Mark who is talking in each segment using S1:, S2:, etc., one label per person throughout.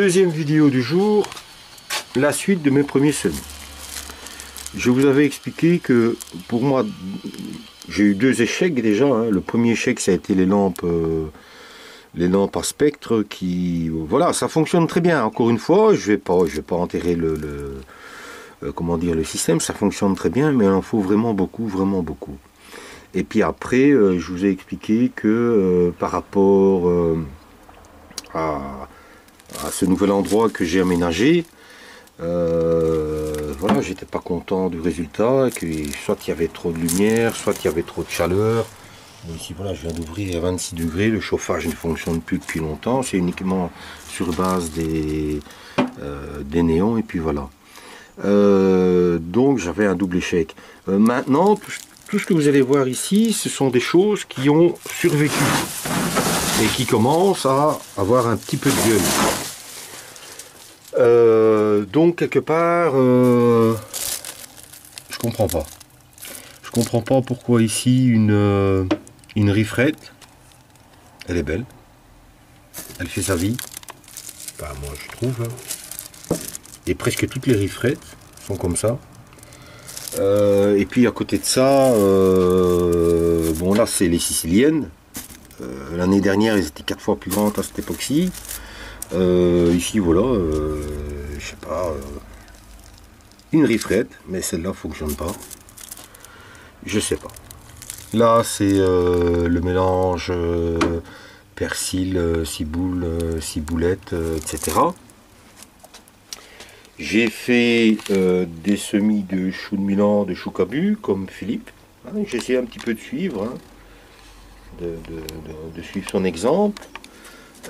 S1: Deuxième vidéo du jour, la suite de mes premiers semis. Je vous avais expliqué que pour moi, j'ai eu deux échecs déjà. Le premier échec, ça a été les lampes à spectre qui, voilà, ça fonctionne très bien. Encore une fois, je vais pas enterrer comment dire, le système. Ça fonctionne très bien, mais il en faut vraiment beaucoup, vraiment beaucoup. Et puis après, je vous ai expliqué que par rapport à ce nouvel endroit que j'ai aménagé, voilà, j'étais pas content du résultat, que soit il y avait trop de lumière, soit il y avait trop de chaleur. Ici, voilà, je viens d'ouvrir à 26 degrés, le chauffage ne fonctionne plus depuis longtemps, c'est uniquement sur base des néons, et puis voilà. Donc j'avais un double échec. Maintenant, tout ce que vous allez voir ici, ce sont des choses qui ont survécu et qui commencent à avoir un petit peu de gueule. Donc quelque part, je comprends pas. Je comprends pas pourquoi ici une rifrette, elle est belle, elle fait sa vie. Enfin, moi je trouve. Et presque toutes les rifrettes sont comme ça. Et puis à côté de ça, bon là c'est les siciliennes. L'année dernière elles étaient 4 fois plus grandes à cette époque-ci. Ici voilà, je sais pas, une rifrette, mais celle-là fonctionne pas. Je sais pas. Là c'est le mélange persil, ciboule, ciboulette, etc. J'ai fait des semis de choux de Milan, de choux cabu, comme Philippe. J'ai essayé un petit peu de suivre, de suivre son exemple.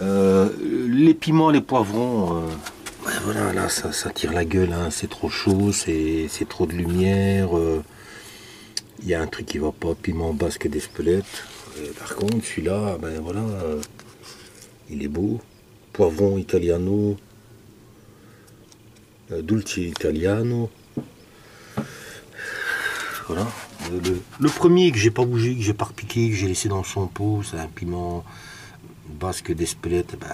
S1: Les piments, les poivrons, voilà, là, ça tire la gueule, c'est trop chaud, c'est trop de lumière. Il y a un truc qui va pas, piment basque d'Espelette. Par contre, celui-là, ben voilà, il est beau. Poivron italiano. Dulce Italiano. Voilà. Le premier que j'ai pas bougé, que j'ai pas repiqué, que j'ai laissé dans son pot, c'est un piment basque d'Espelette. Ben,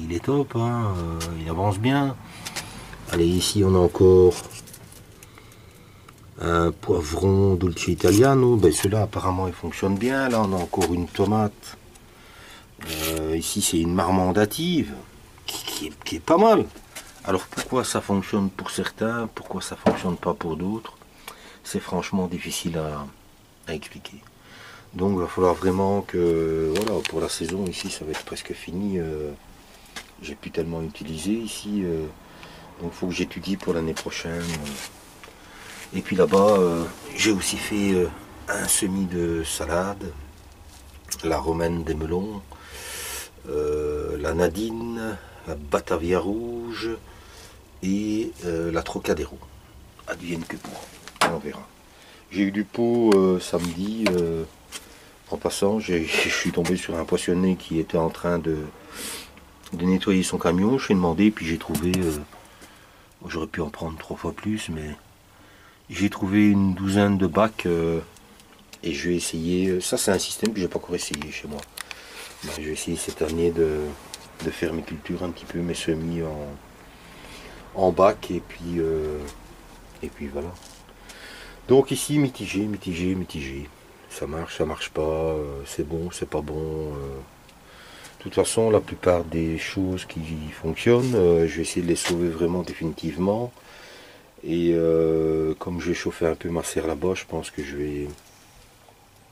S1: il est top, il avance bien. Allez, ici on a encore un poivron Dulce Italiano. Ben, celui-là apparemment il fonctionne bien. Là on a encore une tomate. Ici c'est une marmandative qui est pas mal. Alors pourquoi ça fonctionne pour certains, pourquoi ça fonctionne pas pour d'autres, c'est franchement difficile à expliquer. Donc il va falloir vraiment que, voilà, pour la saison ici ça va être presque fini. J'ai plus tellement utilisé ici, donc il faut que j'étudie pour l'année prochaine. Et puis là-bas, j'ai aussi fait un semis de salade, la romaine des melons, la nadine, la batavia rouge, et la Trocadéro. Advienne que pourra, on verra. J'ai eu du pot samedi, en passant, je suis tombé sur un poissonnier qui était en train de nettoyer son camion. Je lui ai demandé, puis j'ai trouvé, j'aurais pu en prendre 3 fois plus, mais j'ai trouvé une douzaine de bacs et je vais essayer. Ça, c'est un système que j'ai pas encore essayé chez moi. Ben, je vais essayer cette année de faire mes cultures un petit peu, mes semis en bac, et puis voilà. Donc ici mitigé, mitigé, mitigé. Ça marche pas, c'est bon, c'est pas bon. De toute façon, la plupart des choses qui fonctionnent, je vais essayer de les sauver vraiment définitivement. Et comme j'ai chauffé un peu ma serre là-bas, je pense que je vais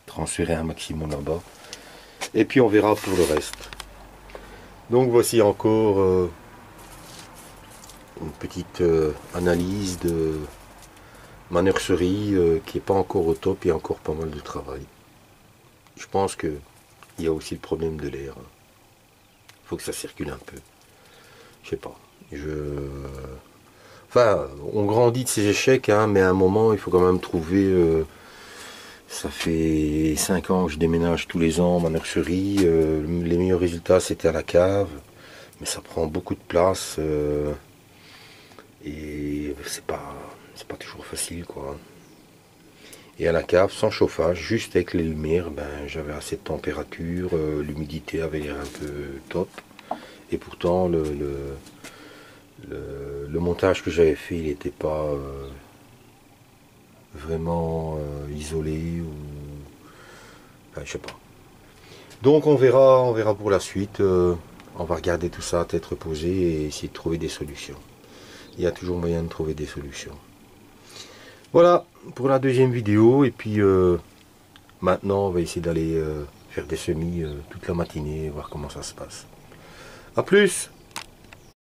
S1: transférer un maximum là-bas. Et puis on verra pour le reste. Donc voici encore une petite analyse de ma nurserie qui n'est pas encore au top, il y a encore pas mal de travail. Je pense qu'il y a aussi le problème de l'air. Il faut que ça circule un peu. Je sais pas. Enfin, on grandit de ses échecs, mais à un moment, il faut quand même trouver... ça fait 5 ans que je déménage tous les ans ma nurserie. Les meilleurs résultats, c'était à la cave. Mais ça prend beaucoup de place. Et c'est pas toujours facile, quoi. Et à la cave, sans chauffage, juste avec les lumières, ben, j'avais assez de température, l'humidité avait l'air un peu top. Et pourtant, le montage que j'avais fait, il n'était pas vraiment isolé ou... Enfin, je sais pas. Donc on verra pour la suite. On va regarder tout ça à tête reposée et essayer de trouver des solutions. Il y a toujours moyen de trouver des solutions. Voilà pour la deuxième vidéo. Et puis maintenant, on va essayer d'aller faire des semis toute la matinée, voir comment ça se passe. A plus!